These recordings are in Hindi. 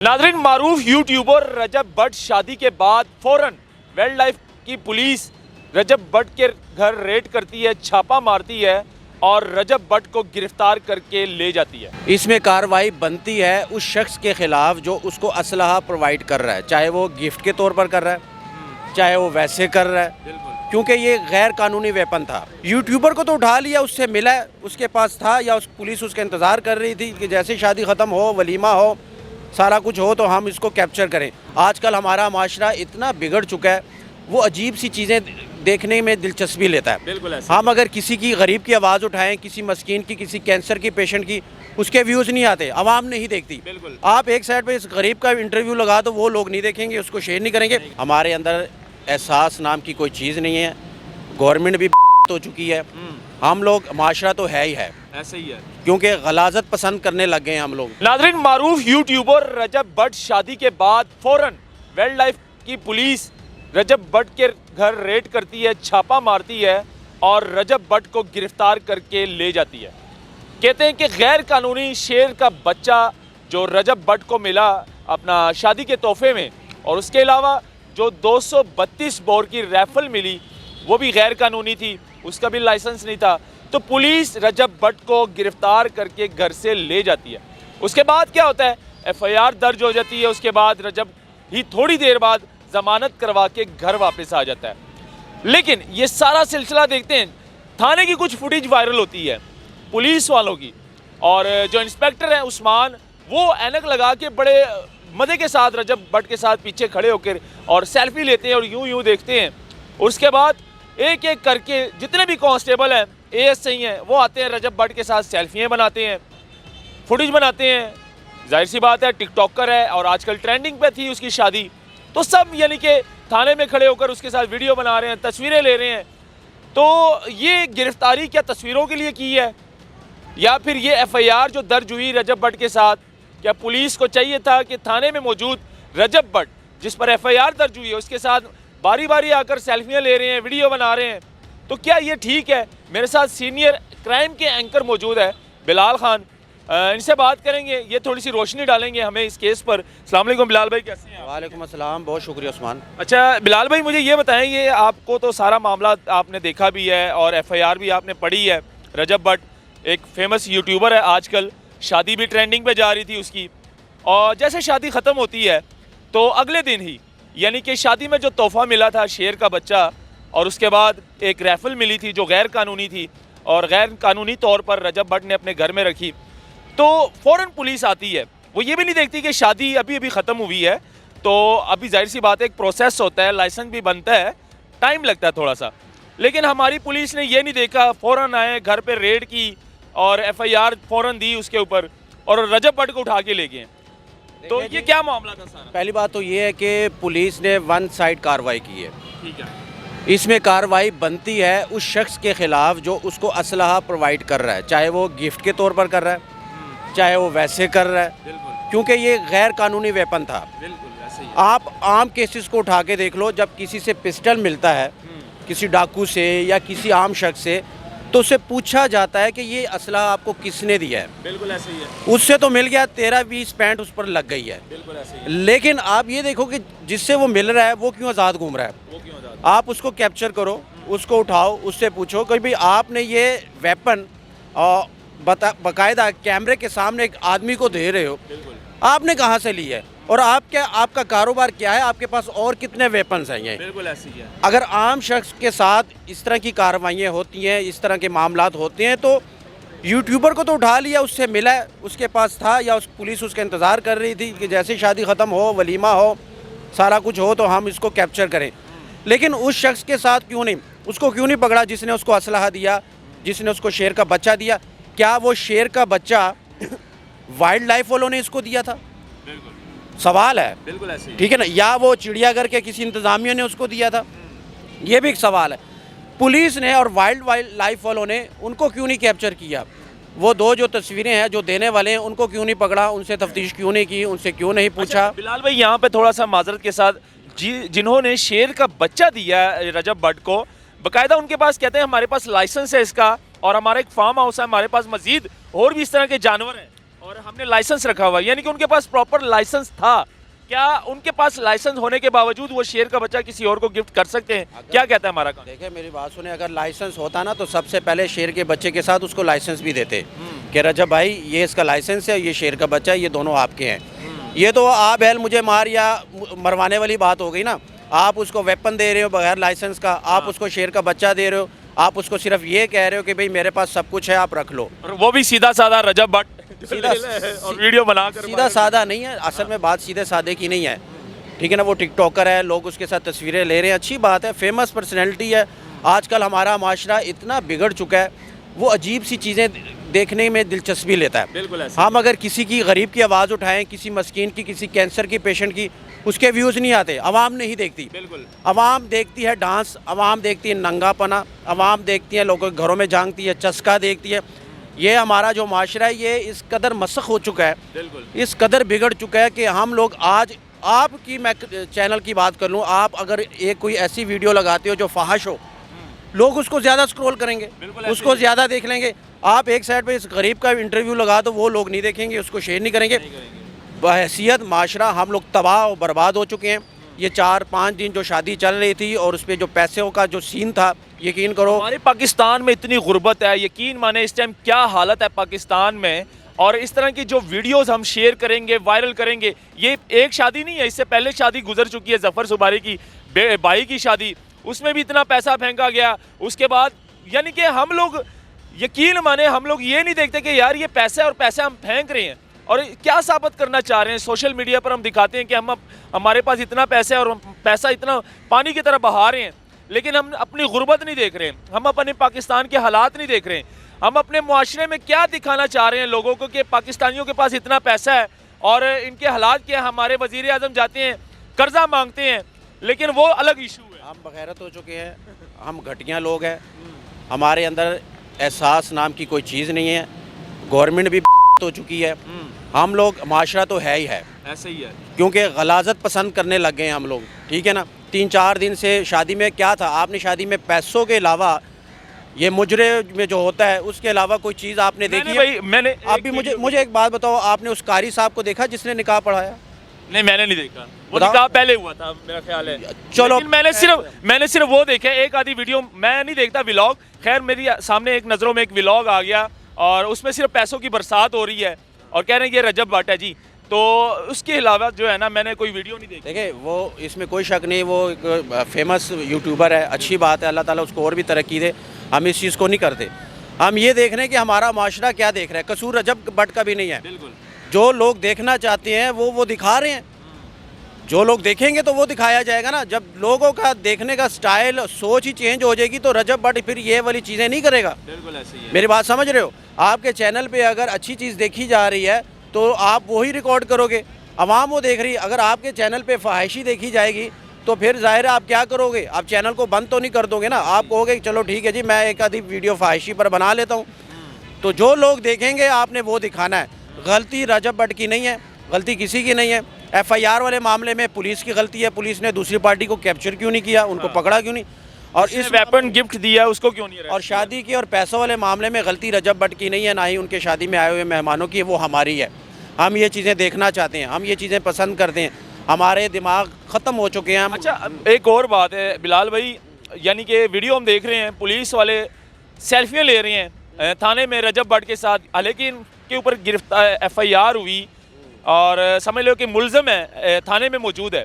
नाज़रीन, मारूफ यूट्यूबर रजब भट्ट शादी के बाद फौरन वाइल्ड लाइफ की पुलिस रजब भट्ट के घर रेड करती है, छापा मारती है और रजब भट्ट को गिरफ्तार करके ले जाती है। इसमें कार्रवाई बनती है उस शख्स के खिलाफ जो उसको असलहा प्रोवाइड कर रहा है, चाहे वो गिफ्ट के तौर पर कर रहा है, चाहे वो वैसे कर रहा है, क्योंकि ये गैर कानूनी वेपन था। यूट्यूबर को तो उठा लिया, उससे मिला, उसके पास था या पुलिस उसका इंतज़ार कर रही थी कि जैसे शादी ख़त्म हो, वलीमा हो, सारा कुछ हो तो हम इसको कैप्चर करें। आजकल हमारा माशरा इतना बिगड़ चुका है, वो अजीब सी चीज़ें देखने में दिलचस्पी लेता है। बिल्कुल ऐसे। हम अगर किसी की गरीब की आवाज़ उठाएं, किसी मस्कीन की, किसी कैंसर की पेशेंट की, उसके व्यूज़ नहीं आते, आवाम नहीं देखती। बिल्कुल। आप एक साइड पे इस गरीब का इंटरव्यू लगा तो वो लोग नहीं देखेंगे, उसको शेयर नहीं करेंगे। हमारे अंदर एहसास नाम की कोई चीज़ नहीं है, गवर्नमेंट भी हो चुकी है, हम लोग माशरा तो है ही है, ऐसे ही है, क्योंकि गलाजत पसंद करने लग गए हैं हम लोग। नाज़रीन, मारूफ यूट्यूबर रजब भट्ट शादी के बाद फौरन वाइल्ड लाइफ की पुलिस रजब भट्ट के घर रेड करती है, छापा मारती है और रजब भट्ट को गिरफ्तार करके ले जाती है। कहते हैं कि गैर कानूनी शेर का बच्चा जो रजब भट्ट को मिला अपना शादी के तोहफे में, और उसके अलावा जो 232 बोर की राइफल मिली वो भी गैर कानूनी थी, उसका भी लाइसेंस नहीं था। तो पुलिस रजब भट्ट को गिरफ्तार करके घर से ले जाती है। उसके बाद क्या होता है, एफआईआर दर्ज हो जाती है। उसके बाद रजब ही थोड़ी देर बाद जमानत करवा के घर वापस आ जाता है। लेकिन ये सारा सिलसिला देखते हैं, थाने की कुछ फुटेज वायरल होती है पुलिस वालों की, और जो इंस्पेक्टर है उस्मान, वो ऐनक लगा के बड़े मज़े के साथ रजब भट्ट के साथ पीछे खड़े होकर और सेल्फी लेते हैं और यूं देखते हैं। उसके बाद एक एक करके जितने भी कांस्टेबल हैं, एएसआई हैं, वो आते हैं रजब भट्ट के साथ सेल्फियाँ बनाते हैं, फुटेज बनाते हैं। जाहिर सी बात है, टिकटॉकर है और आजकल ट्रेंडिंग पे थी उसकी शादी, तो सब यानी कि थाने में खड़े होकर उसके साथ वीडियो बना रहे हैं, तस्वीरें ले रहे हैं। तो ये गिरफ्तारी क्या तस्वीरों के लिए की है, या फिर ये एफआईआर जो दर्ज हुई रजब भट्ट के साथ, क्या पुलिस को चाहिए था कि थाने में मौजूद रजब भट्ट जिस पर एफआईआर दर्ज हुई है उसके साथ बारी बारी आकर सेल्फियाँ ले रहे हैं, वीडियो बना रहे हैं, तो क्या ये ठीक है? मेरे साथ सीनियर क्राइम के एंकर मौजूद है बिलाल खान, इनसे बात करेंगे, ये थोड़ी सी रोशनी डालेंगे हमें इस केस पर। अस्सलाम वालेकुम बिलाल भाई, कैसे हैं? वालेकुम अस्सलाम, बहुत शुक्रिया उस्मान। अच्छा बिलाल भाई, मुझे ये बताएं, ये आपको तो सारा मामला आपने देखा भी है और एफआईआर भी आपने पढ़ी है। रजब भट्ट एक फेमस यूट्यूबर है, आजकल शादी भी ट्रेंडिंग पे जा रही थी उसकी, और जैसे शादी ख़त्म होती है तो अगले दिन ही यानी कि शादी में जो तोहफा मिला था शेर का बच्चा, और उसके बाद एक राइफल मिली थी जो गैर कानूनी थी और गैर कानूनी तौर पर रजब भट्ट ने अपने घर में रखी, तो फ़ौरन पुलिस आती है। वो ये भी नहीं देखती कि शादी अभी अभी ख़त्म हुई है, तो अभी जाहिर सी बात है एक प्रोसेस होता है, लाइसेंस भी बनता है, टाइम लगता है थोड़ा सा। लेकिन हमारी पुलिस ने ये नहीं देखा, फ़ौरन आए, घर पर रेड की और एफआईआर फ़ौरन दी उसके ऊपर और रजब भट्ट को उठा के ले गए। तो ये क्या मामला था सारा? पहली बात तो ये है कि पुलिस ने वन साइड कार्रवाई की है। ठीक है। इसमें कार्रवाई बनती है उस शख्स के खिलाफ जो उसको असलहा प्रोवाइड कर रहा है, चाहे वो गिफ्ट के तौर पर कर रहा है, चाहे वो वैसे कर रहा है, क्योंकि ये गैर कानूनी वेपन था। बिल्कुल ऐसे ही है। आप आम केसेस को उठा के देख लो, जब किसी से पिस्टल मिलता है, किसी डाकू से या किसी आम शख्स से, तो उससे पूछा जाता है कि ये असला आपको किसने दिया है। बिल्कुल ऐसे ही है। उससे तो मिल गया, 13-20 पैंट उस पर लग गई है। बिल्कुल ऐसे ही है। लेकिन आप ये देखो कि जिससे वो मिल रहा है वो क्यों आज़ाद घूम रहा है। वो क्यों आज़ाद? आप उसको कैप्चर करो, उसको उठाओ, उससे पूछो कि भाई आपने ये वेपन बाकायदा कैमरे के सामने एक आदमी को दे रहे हो, आपने कहाँ से ली है और आपका कारोबार क्या है, आपके पास और कितने वेपन्स हैं ये। बिल्कुल ऐसे ही है। अगर आम शख्स के साथ इस तरह की कार्रवाइयाँ होती हैं, इस तरह के मामलात होते हैं, तो यूट्यूबर को तो उठा लिया, उससे मिला, उसके पास था या पुलिस उसका इंतज़ार कर रही थी कि जैसे शादी ख़त्म हो, वलीमा हो, सारा कुछ हो तो हम इसको कैप्चर करें। लेकिन उस शख्स के साथ क्यों नहीं, उसको क्यों नहीं पकड़ा जिसने उसको असलहा दिया, जिसने उसको शेर का बच्चा दिया? क्या वो शेर का बच्चा वाइल्ड लाइफ वालों ने इसको दिया था? सवाल है। बिल्कुल ऐसे ही। ठीक है ना, या वो चिड़ियाघर के किसी इंतज़ामिया ने उसको दिया था, ये भी एक सवाल है। पुलिस ने और वाइल्ड लाइफ वालों ने उनको क्यों नहीं कैप्चर किया? वो दो जो तस्वीरें हैं जो देने वाले हैं उनको क्यों नहीं पकड़ा, उनसे तफ्तीश क्यों नहीं की, उनसे क्यों नहीं पूछा? अच्छा, बिलाल भाई यहाँ पे थोड़ा सा माजरत के साथ, जिन्होंने शेर का बच्चा दिया रजब भट्ट को, बाकायदा उनके पास कहते हैं हमारे पास लाइसेंस है इसका और हमारा एक फार्म हाउस है, हमारे पास मजीद और भी इस तरह के जानवर हैं, और हमने लाइसेंस रखा हुआ है, यानी कि उनके पास प्रॉपर लाइसेंस था। क्या उनके पास लाइसेंस होने के बावजूद वो शेर का बच्चा किसी और को गिफ्ट कर सकते हैं? क्या कहता है हमारा कानून? देखिए मेरी बात सुने, अगर लाइसेंस होता ना तो सबसे पहले शेर के बच्चे के साथ उसको लाइसेंस भी देते कि रजब भाई ये इसका लाइसेंस है, ये शेर का बच्चा है, ये दोनों आपके हैं। ये तो आ बैल मुझे मार या मरवाने वाली बात हो गई ना। आप उसको वेपन दे रहे हो बगैर लाइसेंस का, आप उसको शेर का बच्चा दे रहे हो, आप उसको सिर्फ ये कह रहे हो कि भाई मेरे पास सब कुछ है, आप रख लो। और वो भी सीधा साधा रजब भट्ट सीधा और वीडियो बनाकर सीधा साधा नहीं है, असल में बात सीधे साधे की नहीं है, ठीक है ना। वो टिकटॉकर है, लोग उसके साथ तस्वीरें ले रहे हैं, अच्छी बात है, फेमस पर्सनैलिटी है। आजकल हमारा माशरा इतना बिगड़ चुका है, वो अजीब सी चीज़ें देखने में दिलचस्पी लेता है। बिल्कुल ऐसे हम अगर किसी की गरीब की आवाज़ उठाएं, किसी मस्कीन की, किसी कैंसर की पेशेंट की, उसके व्यूज़ नहीं आते, आवाम नहीं देखती। बिल्कुल आवाम देखती है डांस, आवाम देखती है नंगापना, आवाम देखती है लोगों के घरों में झांकती है, चस्का देखती है। ये हमारा जो माशरा है ये इस कदर मसख हो चुका है, बिल्कुल इस कदर बिगड़ चुका है कि हम लोग आज, आपकी मैं चैनल की बात कर लूँ, आप अगर एक कोई ऐसी वीडियो लगाते हो जो फहाश हो, लोग उसको ज़्यादा स्क्रॉल करेंगे, बिल्कुल ऐसे उसको ज़्यादा देख लेंगे। आप एक साइड पे इस गरीब का इंटरव्यू लगा दो, वो लोग नहीं देखेंगे, उसको शेयर नहीं करेंगे। बहैसियत माशरा हम लोग तबाह और बर्बाद हो चुके हैं। ये 4-5 दिन जो शादी चल रही थी और उस पर जो पैसों का जो सीन था, यकीन करो हमारे पाकिस्तान में इतनी गुर्बत है, यकीन माने इस टाइम क्या हालत है पाकिस्तान में। और इस तरह की जो वीडियोस हम शेयर करेंगे, वायरल करेंगे, ये एक शादी नहीं है, इससे पहले शादी गुजर चुकी है, जफर सुबारी की भाई की शादी, उसमें भी इतना पैसा फेंका गया। उसके बाद यानी कि हम लोग, यकीन माने हम लोग ये नहीं देखते कि यार ये पैसा है और पैसा हम फेंक रहे हैं और क्या साबित करना चाह रहे हैं। सोशल मीडिया पर हम दिखाते हैं कि हमारे पास इतना पैसा है और पैसा इतना पानी की तरह बहा रहे हैं, लेकिन हम अपनी गुर्बत नहीं देख रहे हैं, हम अपने पाकिस्तान के हालात नहीं देख रहे हैं। हम अपने मुआशरे में क्या दिखाना चाह रहे हैं लोगों को कि पाकिस्तानियों के पास इतना पैसा है और इनके हालात क्या। हमारे वजीर आज़म जाते हैं, कर्जा मांगते हैं, लेकिन वो अलग इशू है। हम बगैरत हो चुके हैं, हम घटिया लोग हैं, हमारे अंदर एहसास नाम की कोई चीज़ नहीं है, गवर्नमेंट भी हो चुकी है, हम लोग, माशरा तो है ही है, ऐसे ही है, क्योंकि गलाजत पसंद करने लग गए हैं हम लोग, ठीक है ना। 3-4 दिन से शादी में क्या था, आपने शादी में पैसों के अलावा, ये मुजरे में जो होता है उसके अलावा कोई चीज़ आपने देखी है? मैंने आप भी मुझे एक बात बताओ, आपने उस कारी साहब को देखा जिसने निकाह पढ़ाया? नहीं, मैंने नहीं देखा, वो बताओ। निकाह पहले हुआ था मेरा ख्याल है। चलो, लेकिन मैंने सिर्फ वो देखा, एक आधी वीडियो, मैं नहीं देखता व्लॉग। खैर मेरी सामने एक नज़रों में एक व्लॉग आ गया और उसमें सिर्फ पैसों की बरसात हो रही है और कह रहे हैं ये रजब भट्ट है जी, तो उसके अलावा जो है ना मैंने कोई वीडियो नहीं देखी। देखिए वो, इसमें कोई शक नहीं, वो एक फेमस यूट्यूबर है, अच्छी बात है, अल्लाह ताला उसको और भी तरक्की दे, हम इस चीज़ को नहीं करते। हम ये देख रहे हैं कि हमारा माशरा क्या देख रहा है, कसूर रजब भट्ट का भी नहीं है। बिल्कुल, जो लोग देखना चाहते हैं वो दिखा रहे हैं, जो लोग देखेंगे तो वो दिखाया जाएगा ना। जब लोगों का देखने का स्टाइल, सोच ही चेंज हो जाएगी तो रजब भट्ट फिर ये वाली चीज़ें नहीं करेगा। बिल्कुल ऐसे ही है। मेरी बात समझ रहे हो? आपके चैनल पे अगर अच्छी चीज़ देखी जा रही है तो आप वही रिकॉर्ड करोगे, अवाम वो देख रही है। अगर आपके चैनल पे फहाइशी देखी जाएगी तो फिर जाहिर है आप क्या करोगे, आप चैनल को बंद तो नहीं कर दोगे ना, आप कहोगे कि चलो ठीक है जी मैं एक आधी वीडियो फहाइशी पर बना लेता हूँ। तो जो लोग देखेंगे आपने वो दिखाना है। गलती रजब भट्ट की नहीं है, गलती किसी की नहीं है। FIR वाले मामले में पुलिस की गलती है, पुलिस ने दूसरी पार्टी को कैप्चर क्यों नहीं किया, उनको पकड़ा क्यों नहीं, और इस वेपन गिफ्ट दिया उसको क्यों नहीं। और शादी की और पैसों वाले मामले में गलती रजब भट्ट की नहीं है, ना ही उनके शादी में आए हुए मेहमानों की, वो हमारी है। हम ये चीज़ें देखना चाहते हैं, हम ये चीज़ें पसंद करते हैं, हमारे दिमाग ख़त्म हो चुके हैं हम। अच्छा एक और बात है बिलाल भाई, यानी कि वीडियो हम देख रहे हैं, पुलिस वाले सेल्फियाँ ले रहे हैं थाने में रजब भट्ट के साथ, हालांकि इनके ऊपर गिरफ्तार FIR हुई और समझ लो कि मुलज़म है, थाने में मौजूद है,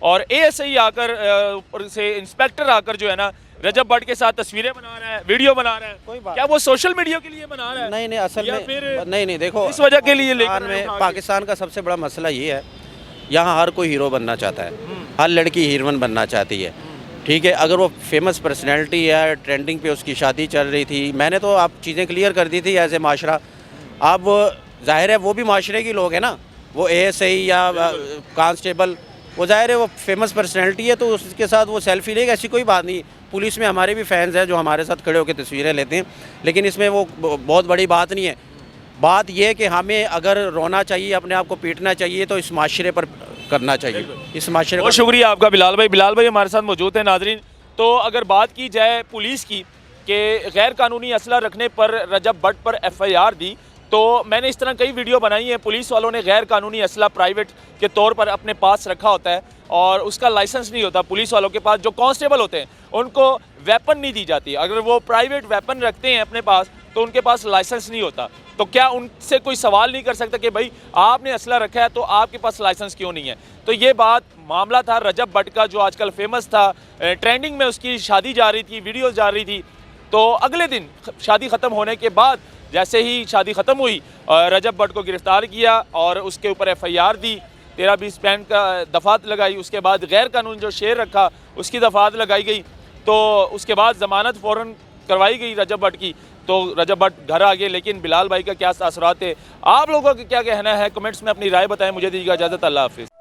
और ASI आकर ऊपर से इंस्पेक्टर आकर जो है ना रजब भट्ट के साथ तस्वीरें बना रहा है, वीडियो बना रहा है। कोई बात क्या वो सोशल मीडिया के लिए बना रहा है? नहीं, असल या में फिर नहीं, देखो इस वजह के लिए पाकिस्तान का सबसे बड़ा मसला ये है, यहाँ हर कोई हीरो बनना चाहता है, हर लड़की हीरोइन बनना चाहती है, ठीक है। अगर वो फेमस पर्सनैलिटी है, ट्रेंडिंग पे उसकी शादी चल रही थी, मैंने तो आप चीज़ें क्लियर कर दी थी एज ए माशरा। अब जाहिर है वो भी माशरे की लोग हैं ना, वो ASI या कांस्टेबल, वो जाहिर है वो फेमस पर्सनैलिटी है तो उसके साथ वो सेल्फी लेगा, ऐसी कोई बात नहीं। पुलिस में हमारे भी फैंस हैं जो हमारे साथ खड़े होकर तस्वीरें लेते हैं, लेकिन इसमें वो बहुत बड़ी बात नहीं है। बात यह कि हमें अगर रोना चाहिए, अपने आप को पीटना चाहिए तो इस माशरे पर करना चाहिए, इस माशरे। बहुत शुक्रिया आपका बिलाल भाई हमारे साथ मौजूद हैं। नाजरीन, तो अगर बात की जाए पुलिस की कि गैर कानूनी असला रखने पर रजब भट्ट पर FIR दी, तो मैंने इस तरह कई वीडियो बनाई हैं। पुलिस वालों ने गैर कानूनी असला प्राइवेट के तौर पर अपने पास रखा होता है और उसका लाइसेंस नहीं होता। पुलिस वालों के पास जो कांस्टेबल होते हैं उनको वेपन नहीं दी जाती। अगर वो प्राइवेट वेपन रखते हैं अपने पास तो उनके पास लाइसेंस नहीं होता। तो क्या उनसे कोई सवाल नहीं कर सकता कि भाई आपने असला रखा है तो आपके पास लाइसेंस क्यों नहीं है? तो ये बात मामला था रजब भट्ट का, जो आजकल फेमस था, ट्रेंडिंग में उसकी शादी जा रही थी, वीडियोज़ जा रही थी। तो अगले दिन शादी ख़त्म होने के बाद जैसे ही शादी ख़त्म हुई रजब भट्ट को गिरफ़्तार किया और उसके ऊपर FIR दी, 13-20 पैन का दफ़ात लगाई। उसके बाद गैर कानून जो शेयर रखा उसकी दफ़ात लगाई गई। तो उसके बाद ज़मानत फ़ौरन करवाई गई रजब भट्ट की। तो रजब भट्ट घर आ गए। लेकिन बिलाल भाई का क्या तासुरात है, आप लोगों का क्या कहना है, कमेंट्स में अपनी राय बताएं। मुझे दीजिएगा इजाज़त, अल्लाह हाफ़िज़।